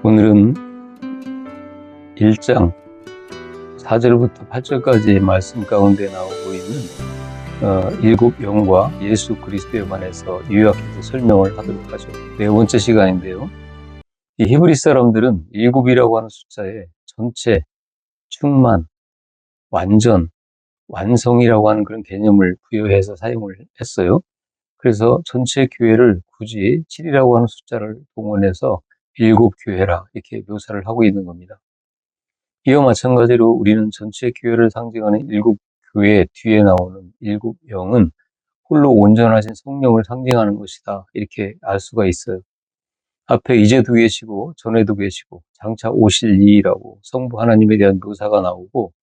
오늘은 1장 4절부터 8절까지의 말씀 가운데 나오고 있는 일곱 영과 예수 그리스도에 관해서 요약해서 설명을 하도록 하죠. 네 번째 시간인데요. 이 히브리 사람들은 일곱이라고 하는 숫자에 전체, 충만, 완전, 완성이라고 하는 그런 개념을 부여해서 사용을 했어요. 그래서 전체 교회를 굳이 7이라고 하는 숫자를 동원해서 일곱 교회라 이렇게 묘사를 하고 있는 겁니다. 이와 마찬가지로 우리는 전체 교회를 상징하는 일곱 교회 뒤에 나오는 일곱 영은 홀로 온전하신 성령을 상징하는 것이다. 이렇게 알 수가 있어요. 앞에 이제도 계시고 전에도 계시고 장차 오실 이라고 성부 하나님에 대한 묘사가 나오고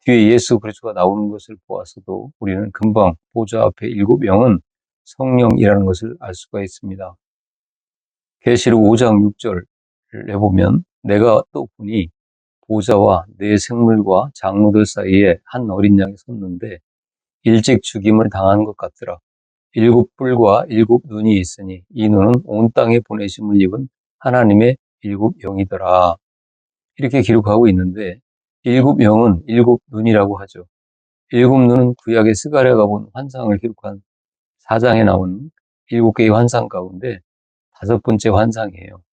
뒤에 예수 그리스도가 나오는 것을 보아서도 우리는 금방 보좌 앞에 일곱 영은 성령이라는 것을 알 수가 있습니다. 계시록 5장 6절을 해보면 내가 또 보니 보좌와 네 생물과 장로들 사이에 한 어린 양이 섰는데 일찍 죽임을 당한 것 같더라. 일곱 뿔과 일곱 눈이 있으니 이 눈은 온 땅에 보내심을 입은 하나님의 일곱 영이더라. 이렇게 기록하고 있는데 일곱 영은 일곱 눈이라고 하죠. 일곱 눈은 구약의 스가랴가 본 환상을 기록한 4장에 나온 7개의 환상 가운데 5번째 환상이에요.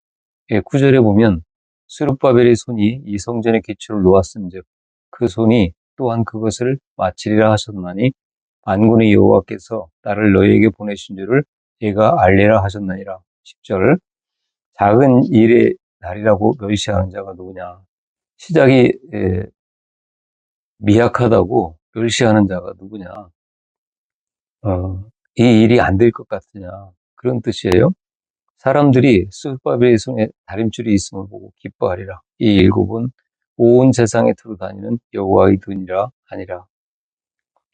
9절에 보면 스룹바벨의 손이 이 성전의 기초를 놓았은즉 그 손이 또한 그것을 마치리라 하셨나니 만군의 여호와께서 나를 너희에게 보내신 줄을 얘가 알리라 하셨나니라. 10절 작은 일의 날이라고 멸시하는 자가 누구냐. 시작이 미약하다고 멸시하는 자가 누구냐. 이 일이 안 될 것 같으냐. 그런 뜻이에요. 사람들이 스룹바벨의 손에 다림줄이 있음을 보고 기뻐하리라. 이 일곱은 온 세상에 두루 다니는 여호와의 눈이라 하니라.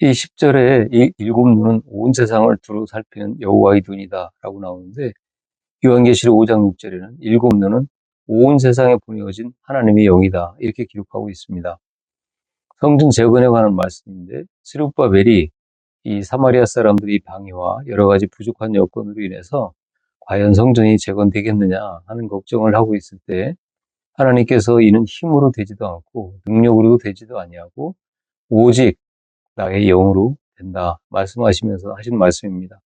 이 10절에 이 일곱 눈은 온 세상을 두루 살피는 여호와의 눈이다 라고 나오는데 요한계시록 5장 6절에는 일곱 눈은 온 세상에 보내어진 하나님의 영이다 이렇게 기록하고 있습니다. 성전 재건에 관한 말씀인데 스룹바벨이 이 사마리아 사람들의 방해와 여러 가지 부족한 여건으로 인해서 과연 성전이 재건되겠느냐 하는 걱정을 하고 있을 때 하나님께서 이는 힘으로 되지도 않고 능력으로도 되지도 아니하고 오직 나의 영으로 된다 말씀하시면서 하신 말씀입니다.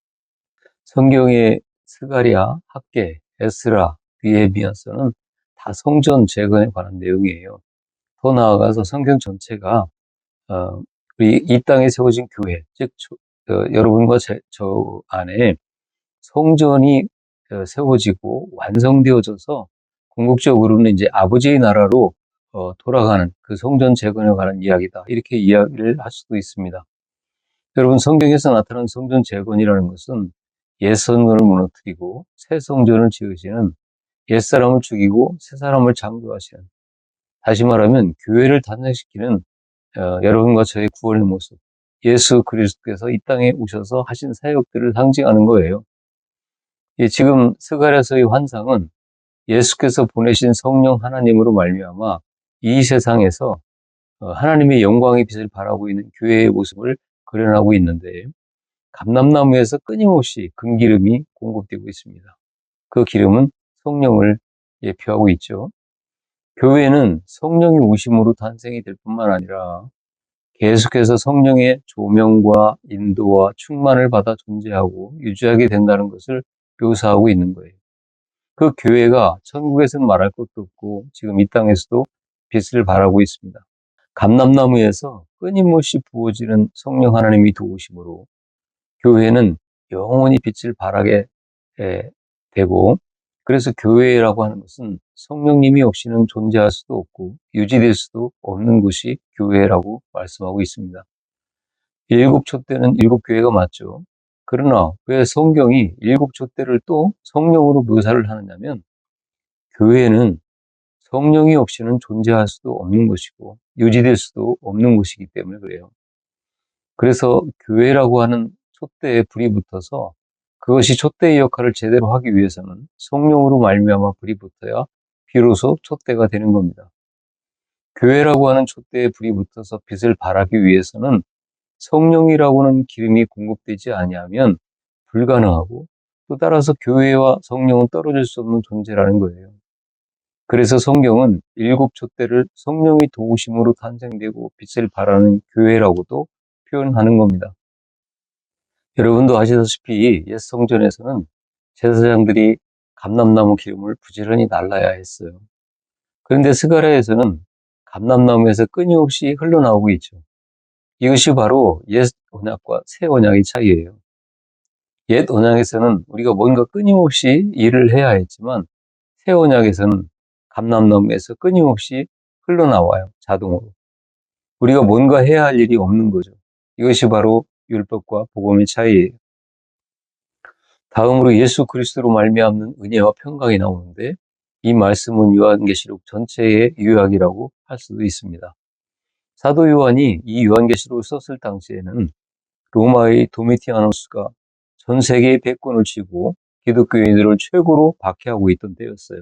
성경의 스가랴, 학개, 에스라, 느헤미야서는 다 성전 재건에 관한 내용이에요. 더 나아가서 성경 전체가 우리 이 땅에 세워진 교회, 즉 여러분과 저 안에 성전이 세워지고 완성되어져서 궁극적으로는 이제 아버지의 나라로 돌아가는 그 성전 재건에 관한 이야기다. 이렇게 이야기를 할 수도 있습니다. 여러분 성경에서 나타난 성전 재건이라는 것은 옛 성전을 무너뜨리고 새 성전을 지으시는 옛사람을 죽이고 새 사람을 창조하시는, 다시 말하면 교회를 탄생시키는 여러분과 저의 구원의 모습, 예수 그리스도께서 이 땅에 오셔서 하신 사역들을 상징하는 거예요. 지금 스가랴서의 환상은 예수께서 보내신 성령 하나님으로 말미암아 이 세상에서 하나님의 영광의 빛을 바라고 있는 교회의 모습을 그려나가고 있는데 감람나무에서 끊임없이 금기름이 공급되고 있습니다. 그 기름은 성령을 예표하고 있죠. 교회는 성령의 오심으로 탄생이 될 뿐만 아니라 계속해서 성령의 조명과 인도와 충만을 받아 존재하고 유지하게 된다는 것을 묘사하고 있는 거예요. 그 교회가 천국에서는 말할 것도 없고 지금 이 땅에서도 빛을 발하고 있습니다. 감람나무에서 끊임없이 부어지는 성령 하나님이 도우심으로 교회는 영원히 빛을 발하게 되고, 그래서 교회라고 하는 것은 성령님이 없이는 존재할 수도 없고 유지될 수도 없는 곳이 교회라고 말씀하고 있습니다. 일곱 촛대는 일곱 교회가 맞죠. 그러나 왜 성경이 일곱 촛대를 또 성령으로 묘사를 하느냐면 교회는 성령이 없이는 존재할 수도 없는 것이고 유지될 수도 없는 것이기 때문에 그래요. 그래서 교회라고 하는 촛대에 불이 붙어서 그것이 촛대의 역할을 제대로 하기 위해서는 성령으로 말미암아 불이 붙어야 비로소 촛대가 되는 겁니다. 교회라고 하는 촛대에 불이 붙어서 빛을 발하기 위해서는 성령이라고 하는 기름이 공급되지 아니하면 불가능하고 또 따라서 교회와 성령은 떨어질 수 없는 존재라는 거예요. 그래서 성경은 일곱 촛대를 성령의 도우심으로 탄생되고 빛을 발하는 교회라고도 표현하는 겁니다. 여러분도 아시다시피 옛 성전에서는 제사장들이 감람나무 기름을 부지런히 날라야 했어요. 그런데 스가랴에서는 감람나무에서 끊임없이 흘러나오고 있죠. 이것이 바로 옛 언약과 새 언약의 차이예요. 옛 언약에서는 우리가 뭔가 끊임없이 일을 해야 했지만 새 언약에서는 감람나무에서 끊임없이 흘러나와요. 자동으로. 우리가 뭔가 해야 할 일이 없는 거죠. 이것이 바로 율법과 복음의 차이예요. 다음으로 예수 그리스도로 말미암는 은혜와 평강이 나오는데 이 말씀은 요한계시록 전체의 요약이라고 할 수도 있습니다. 사도 요한이 이 요한계시록을 썼을 당시에는 로마의 도미티아누스가 전 세계의 패권을 쥐고 기독교인들을 최고로 박해하고 있던 때였어요.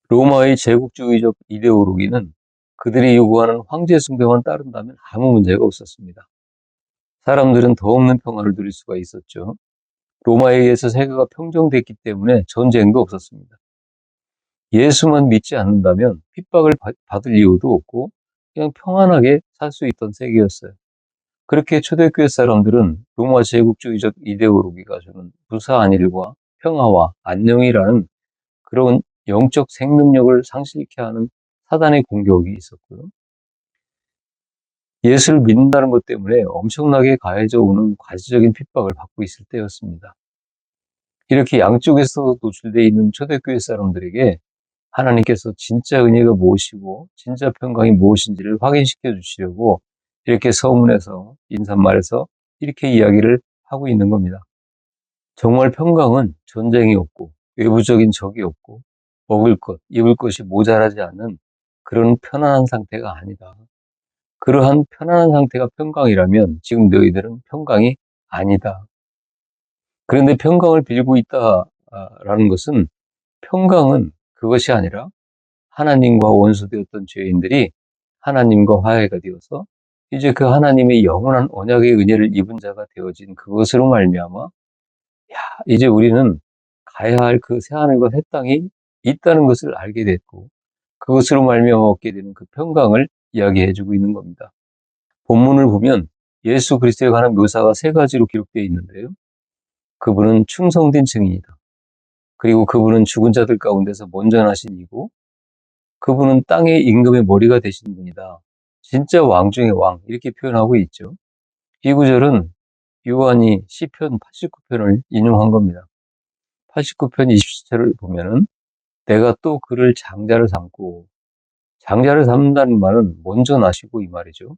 로마의 제국주의적 이데올로기는 그들이 요구하는 황제 숭배만 따른다면 아무 문제가 없었습니다. 사람들은 더 없는 평화를 누릴 수가 있었죠. 로마에 의해서 세계가 평정됐기 때문에 전쟁도 없었습니다. 예수만 믿지 않는다면 핍박을 받을 이유도 없고 그냥 평안하게 살 수 있던 세계였어요. 그렇게 초대교회 사람들은 로마 제국주의적 이데올로기가 주는 무사한 일과 평화와 안녕이라는 그런 영적 생명력을 상실케 하는 사단의 공격이 있었고요. 예수를 믿는다는 것 때문에 엄청나게 가해져 오는 과시적인 핍박을 받고 있을 때였습니다. 이렇게 양쪽에서 노출되어 있는 초대교회 사람들에게 하나님께서 진짜 은혜가 무엇이고 진짜 평강이 무엇인지를 확인시켜 주시려고 이렇게 서문에서 인사말에서 이렇게 이야기를 하고 있는 겁니다. 정말 평강은 전쟁이 없고 외부적인 적이 없고 먹을 것, 입을 것이 모자라지 않는 그런 편안한 상태가 아니다. 그러한 편안한 상태가 평강이라면 지금 너희들은 평강이 아니다. 그런데 평강을 빌고 있다라는 것은 평강은 그것이 아니라 하나님과 원수되었던 죄인들이 하나님과 화해가 되어서 이제 그 하나님의 영원한 언약의 은혜를 입은 자가 되어진 그것으로 말미암아 이제 우리는 가야 할 그 새하늘과 새 땅이 있다는 것을 알게 됐고 그것으로 말미암아 얻게 되는 그 평강을 이야기해주고 있는 겁니다. 본문을 보면 예수 그리스도에 관한 묘사가 세 가지로 기록되어 있는데요. 그분은 충성된 증인이다. 그리고 그분은 죽은 자들 가운데서 먼저 나신 이고 그분은 땅의 임금의 머리가 되신 분이다. 진짜 왕 중의 왕 이렇게 표현하고 있죠. 이 구절은 요한이 시편 89편을 인용한 겁니다. 89편 20절을 보면은 내가 또 그를 장자를 삼고 장자를 삼는다는 말은 먼저 나시고 이 말이죠.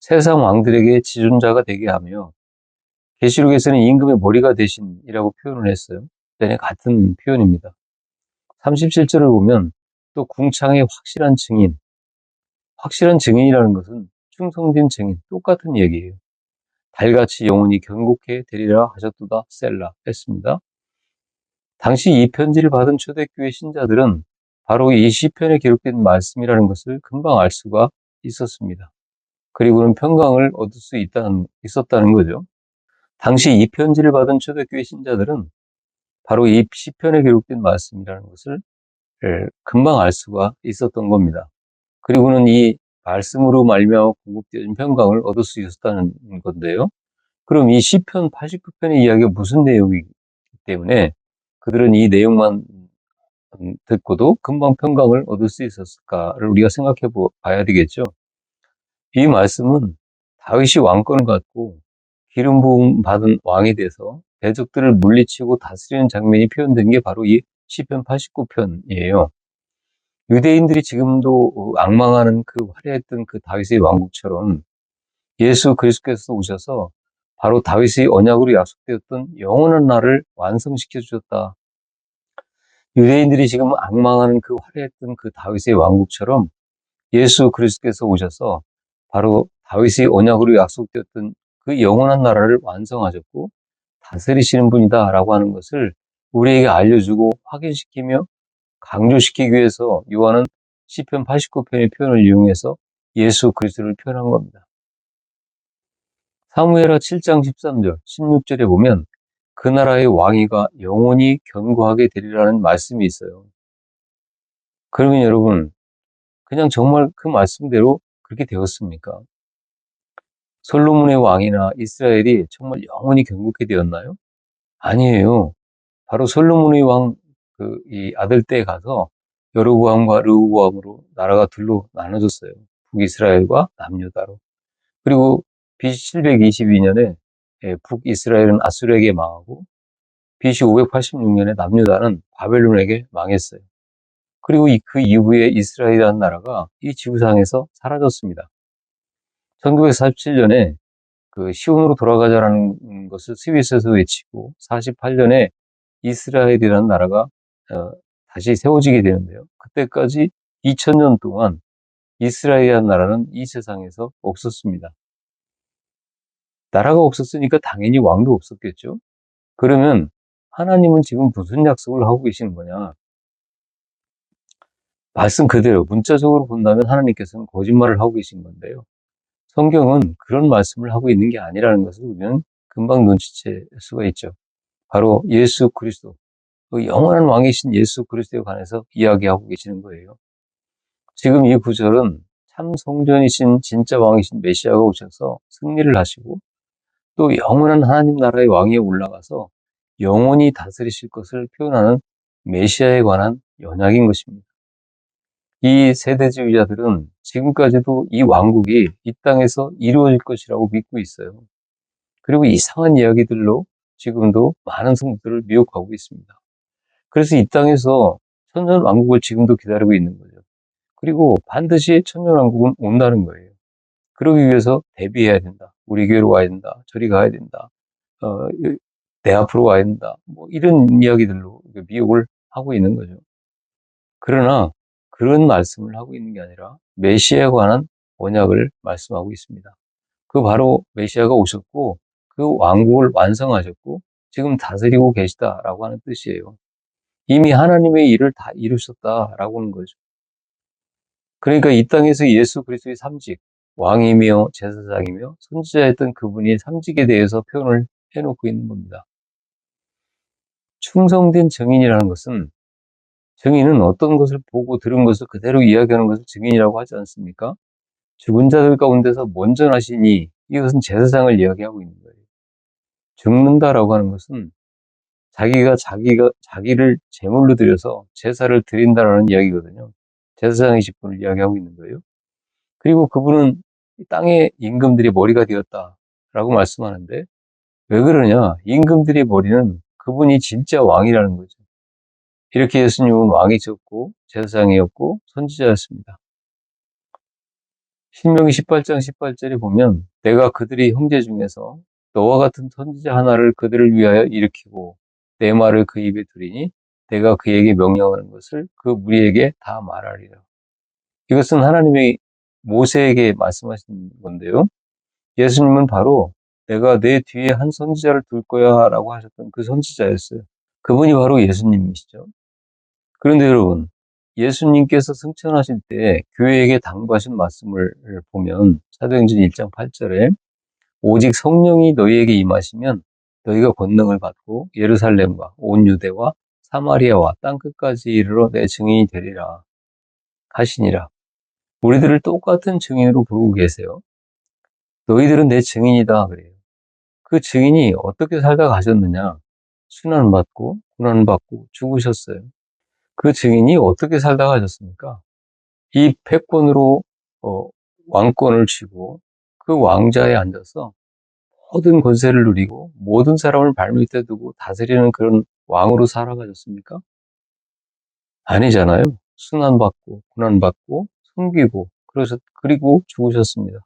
세상 왕들에게 지존자가 되게 하며 계시록에서는 임금의 머리가 되신이라고 표현을 했어요. 내내 같은 표현입니다. 37절을 보면 또 궁창의 확실한 증인, 확실한 증인이라는 것은 충성된 증인, 똑같은 얘기예요. 달같이 영원히 견고케 되리라 하셨도다 셀라 했습니다. 당시 이 편지를 받은 초대교회 신자들은 바로 이 시편에 기록된 말씀이라는 것을 금방 알 수가 있었습니다. 그리고는 평강을 얻을 수 있었다는 거죠. 당시 이 편지를 받은 초대교회 신자들은 바로 이 시편에 기록된 말씀이라는 것을 금방 알 수가 있었던 겁니다. 그리고는 이 말씀으로 말미암아 공급되어진 평강을 얻을 수 있었다는 건데요. 그럼 이 시편 89편의 이야기가 무슨 내용이기 때문에 그들은 이 내용만 듣고도 금방 평강을 얻을 수 있었을까를 우리가 생각해 봐야 되겠죠. 이 말씀은 다윗이 왕권을 갖고 기름 부음 받은 왕이 돼서 대적들을 물리치고 다스리는 장면이 표현된 게 바로 이 시편 89편이에요. 유대인들이 지금도 앙망하는 그 화려했던 그 다윗의 왕국처럼 예수 그리스도께서 오셔서 바로 다윗의 언약으로 약속되었던 영원한 날을 완성시켜 주셨다. 유대인들이 지금 앙망하는 그 화려했던 그 다윗의 왕국처럼 예수 그리스도께서 오셔서 바로 다윗의 언약으로 약속되었던 그 영원한 나라를 완성하셨고 다스리시는 분이다라고 하는 것을 우리에게 알려주고 확인시키며 강조시키기 위해서 요한은 시편 89편의 표현을 이용해서 예수 그리스도를 표현한 겁니다. 사무엘하 7장 13절, 16절에 보면 그 나라의 왕위가 영원히 견고하게 되리라는 말씀이 있어요. 그러면 여러분, 그냥 정말 그 말씀대로 그렇게 되었습니까? 솔로몬의 왕이나 이스라엘이 정말 영원히 경고케 되었나요? 아니에요. 바로 솔로몬의 왕, 이 아들 때에 가서 여로보암과 르호보암으로 나라가 둘로 나눠졌어요. 북이스라엘과 남유다로. 그리고 BC 722년에 북이스라엘은 아수르에게 망하고 BC 586년에 남유다는 바벨론에게 망했어요. 그리고 그 이후에 이스라엘이라는 나라가 이 지구상에서 사라졌습니다. 1947년에 그 시온으로 돌아가자라는 것을 스위스에서 외치고 48년에 이스라엘이라는 나라가 다시 세워지게 되는데요. 그때까지 2000년 동안 이스라엘이라는 나라는 이 세상에서 없었습니다. 나라가 없었으니까 당연히 왕도 없었겠죠. 그러면 하나님은 지금 무슨 약속을 하고 계시는 거냐? 말씀 그대로 문자적으로 본다면 하나님께서는 거짓말을 하고 계신 건데요. 성경은 그런 말씀을 하고 있는 게 아니라는 것을 우리는 금방 눈치챌 수가 있죠. 바로 예수 그리스도, 그 영원한 왕이신 예수 그리스도에 관해서 이야기하고 계시는 거예요. 지금 이 구절은 참 성전이신 진짜 왕이신 메시아가 오셔서 승리를 하시고 또 영원한 하나님 나라의 왕위에 올라가서 영원히 다스리실 것을 표현하는 메시아에 관한 연약인 것입니다. 이 세대주의자들은 지금까지도 이 왕국이 이 땅에서 이루어질 것이라고 믿고 있어요. 그리고 이상한 이야기들로 지금도 많은 성도들을 미혹하고 있습니다. 그래서 이 땅에서 천년왕국을 지금도 기다리고 있는 거죠. 그리고 반드시 천년왕국은 온다는 거예요. 그러기 위해서 대비해야 된다. 우리 교회로 와야 된다. 저리 가야 된다. 어, 내 앞으로 와야 된다. 뭐 이런 이야기들로 미혹을 하고 있는 거죠. 그러나 그런 말씀을 하고 있는 게 아니라 메시아에 관한 언약을 말씀하고 있습니다. 그 바로 메시아가 오셨고 그 왕국을 완성하셨고 지금 다스리고 계시다라고 하는 뜻이에요. 이미 하나님의 일을 다 이루셨다라고 하는 거죠. 그러니까 이 땅에서 예수 그리스도의 삼직, 왕이며 제사장이며 선지자였던 그분이 삼직에 대해서 표현을 해놓고 있는 겁니다. 충성된 증인이라는 것은 증인은 어떤 것을 보고 들은 것을 그대로 이야기하는 것을 증인이라고 하지 않습니까? 죽은 자들 가운데서 먼저 나시니 이것은 제사장을 이야기하고 있는 거예요. 죽는다라고 하는 것은 자기를 제물로 드려서 제사를 드린다라는 이야기거든요. 제사장의 직분을 이야기하고 있는 거예요. 그리고 그분은 땅의 임금들의 머리가 되었다라고 말씀하는데 왜 그러냐? 임금들의 머리는 그분이 진짜 왕이라는 거죠. 이렇게 예수님은 왕이셨고 제사장이었고 선지자였습니다. 신명기 18장 18절에 보면 내가 그들의 형제 중에서 너와 같은 선지자 하나를 그들을 위하여 일으키고 내 말을 그 입에 두리니 내가 그에게 명령하는 것을 그 무리에게 다 말하리라. 이것은 하나님이 모세에게 말씀하신 건데요. 예수님은 바로 내가 내 뒤에 한 선지자를 둘 거야 라고 하셨던 그 선지자였어요. 그분이 바로 예수님이시죠. 그런데 여러분, 예수님께서 승천하실 때 교회에게 당부하신 말씀을 보면 사도행전 1장 8절에 오직 성령이 너희에게 임하시면 너희가 권능을 받고 예루살렘과 온 유대와 사마리아와 땅끝까지 이르러 내 증인이 되리라 하시니라. 우리들을 똑같은 증인으로 부르고 계세요. 너희들은 내 증인이다 그래요. 그 증인이 어떻게 살다 가셨느냐? 순환받고 고난받고 죽으셨어요. 그 증인이 어떻게 살다 가셨습니까? 이 패권으로 왕권을 쥐고 그 왕좌에 앉아서 모든 권세를 누리고 모든 사람을 발밑에 두고 다스리는 그런 왕으로 살아가셨습니까? 아니잖아요. 순환받고 고난받고 섬기고 그리고 죽으셨습니다.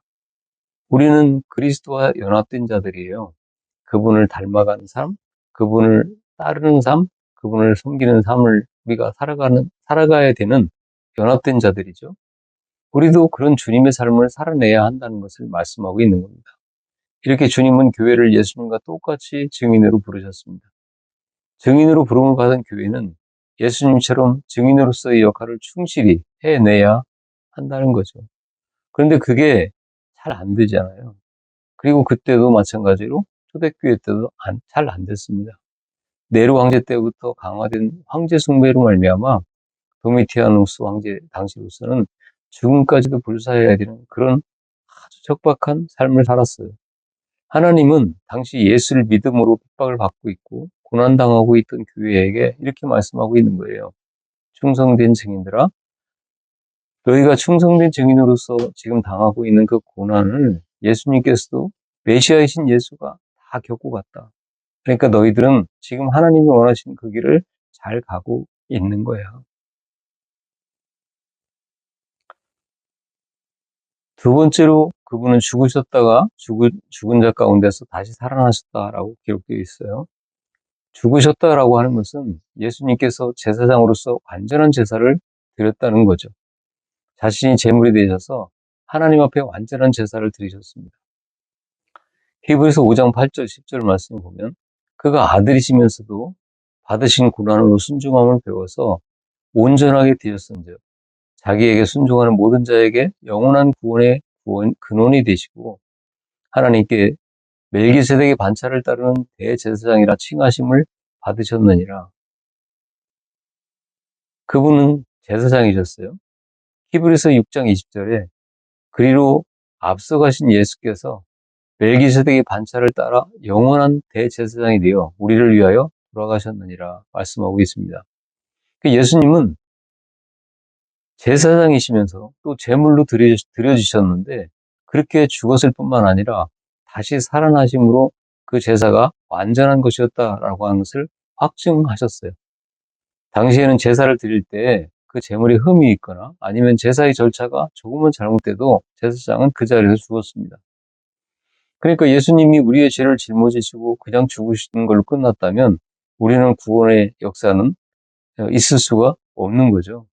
우리는 그리스도와 연합된 자들이에요. 그분을 닮아가는 삶, 그분을 따르는 삶, 그분을 섬기는 삶을 우리가 살아가야 되는 연합된 자들이죠. 우리도 그런 주님의 삶을 살아내야 한다는 것을 말씀하고 있는 겁니다. 이렇게 주님은 교회를 예수님과 똑같이 증인으로 부르셨습니다. 증인으로 부름을 받은 교회는 예수님처럼 증인으로서의 역할을 충실히 해내야 한다는 거죠. 그런데 그게 잘 안 되잖아요. 그리고 그때도 마찬가지로 초대교회 때도 잘 안 됐습니다. 네로 황제 때부터 강화된 황제 숭배로 말미암아 도미티아누스 황제 당시로서는 죽음까지도 불사해야 되는 그런 아주 척박한 삶을 살았어요. 하나님은 당시 예수를 믿음으로 핍박을 받고 있고 고난당하고 있던 교회에게 이렇게 말씀하고 있는 거예요. 충성된 증인들아, 너희가 충성된 증인으로서 지금 당하고 있는 그 고난을 예수님께서도 메시아이신 예수가 다 겪고 갔다. 그러니까 너희들은 지금 하나님이 원하시는 그 길을 잘 가고 있는 거야. 두 번째로 그분은 죽으셨다가 죽은 자 가운데서 다시 살아나셨다라고 기록되어 있어요. 죽으셨다라고 하는 것은 예수님께서 제사장으로서 완전한 제사를 드렸다는 거죠. 자신이 제물이 되셔서 하나님 앞에 완전한 제사를 드리셨습니다. 히브리서 5장 8절 10절 말씀을 보면 그가 아들이시면서도 받으신 고난으로 순종함을 배워서 온전하게 되셨은즉 자기에게 순종하는 모든 자에게 영원한 구원의 근원이 되시고 하나님께 멜기세덱의 반차를 따르는 대제사장이라 칭하심을 받으셨느니라. 그분은 제사장이셨어요. 히브리서 6장 20절에 그리로 앞서가신 예수께서 멜기세덱의 반차를 따라 영원한 대제사장이 되어 우리를 위하여 돌아가셨느니라 말씀하고 있습니다. 예수님은 제사장이시면서 또 제물로 드려주셨는데 그렇게 죽었을 뿐만 아니라 다시 살아나심으로 그 제사가 완전한 것이었다라고 하는 것을 확증하셨어요. 당시에는 제사를 드릴 때 그 제물에 흠이 있거나 아니면 제사의 절차가 조금은 잘못돼도 제사장은 그 자리에서 죽었습니다. 그러니까 예수님이 우리의 죄를 짊어지시고 그냥 죽으시는 걸로 끝났다면 우리는 구원의 역사는 있을 수가 없는 거죠.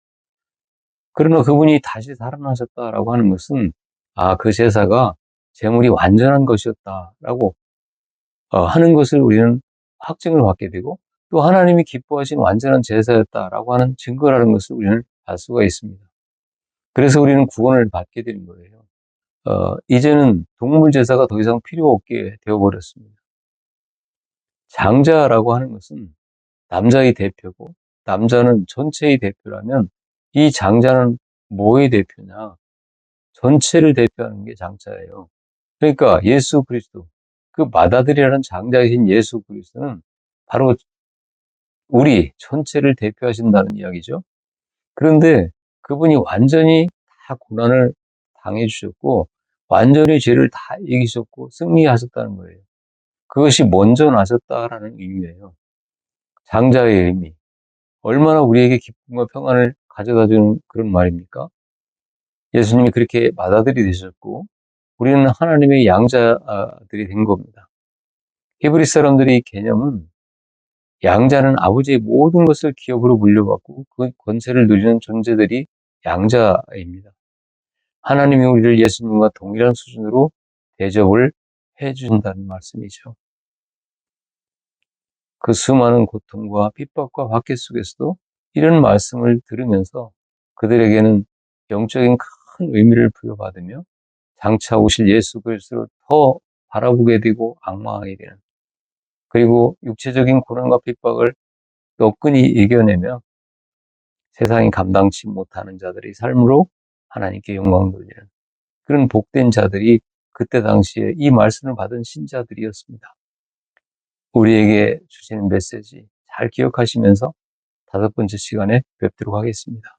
그러나 그분이 다시 살아나셨다라고 하는 것은 그 제사가 제물이 완전한 것이었다라고 하는 것을 우리는 확증을 받게 되고 또 하나님이 기뻐하신 완전한 제사였다라고 하는 증거라는 것을 우리는 알 수가 있습니다. 그래서 우리는 구원을 받게 되는 거예요. 이제는 동물 제사가 더 이상 필요 없게 되어버렸습니다. 장자라고 하는 것은 남자의 대표고 남자는 전체의 대표라면 이 장자는 뭐의 대표냐? 전체를 대표하는 게 장자예요. 그러니까 예수 그리스도, 그 맏아들이라는 장자이신 예수 그리스도는 바로 우리 전체를 대표하신다는 이야기죠. 그런데 그분이 완전히 다 고난을 당해주셨고 완전히 죄를 다 이기셨고 승리하셨다는 거예요. 그것이 먼저 나셨다라는 의미예요. 장자의 의미. 얼마나 우리에게 기쁨과 평안을 가져다주는 그런 말입니까? 예수님이 그렇게 맏아들이 되셨고 우리는 하나님의 양자들이 된 겁니다. 히브리 사람들의 개념은 양자는 아버지의 모든 것을 기업으로 물려받고 그 권세를 누리는 존재들이 양자입니다. 하나님이 우리를 예수님과 동일한 수준으로 대접을 해주신다는 말씀이죠. 그 수많은 고통과 핍박과 박해 속에서도 이런 말씀을 들으면서 그들에게는 영적인 큰 의미를 부여받으며 장차 오실 예수 그리스도를 더 바라보게 되고 악망하게 되는, 그리고 육체적인 고난과 핍박을 너끈히 이겨내며 세상이 감당치 못하는 자들의 삶으로 하나님께 영광 돌리는 그런 복된 자들이 그때 당시에 이 말씀을 받은 신자들이었습니다. 우리에게 주시는 메시지 잘 기억하시면서 5번째 시간에 뵙도록 하겠습니다.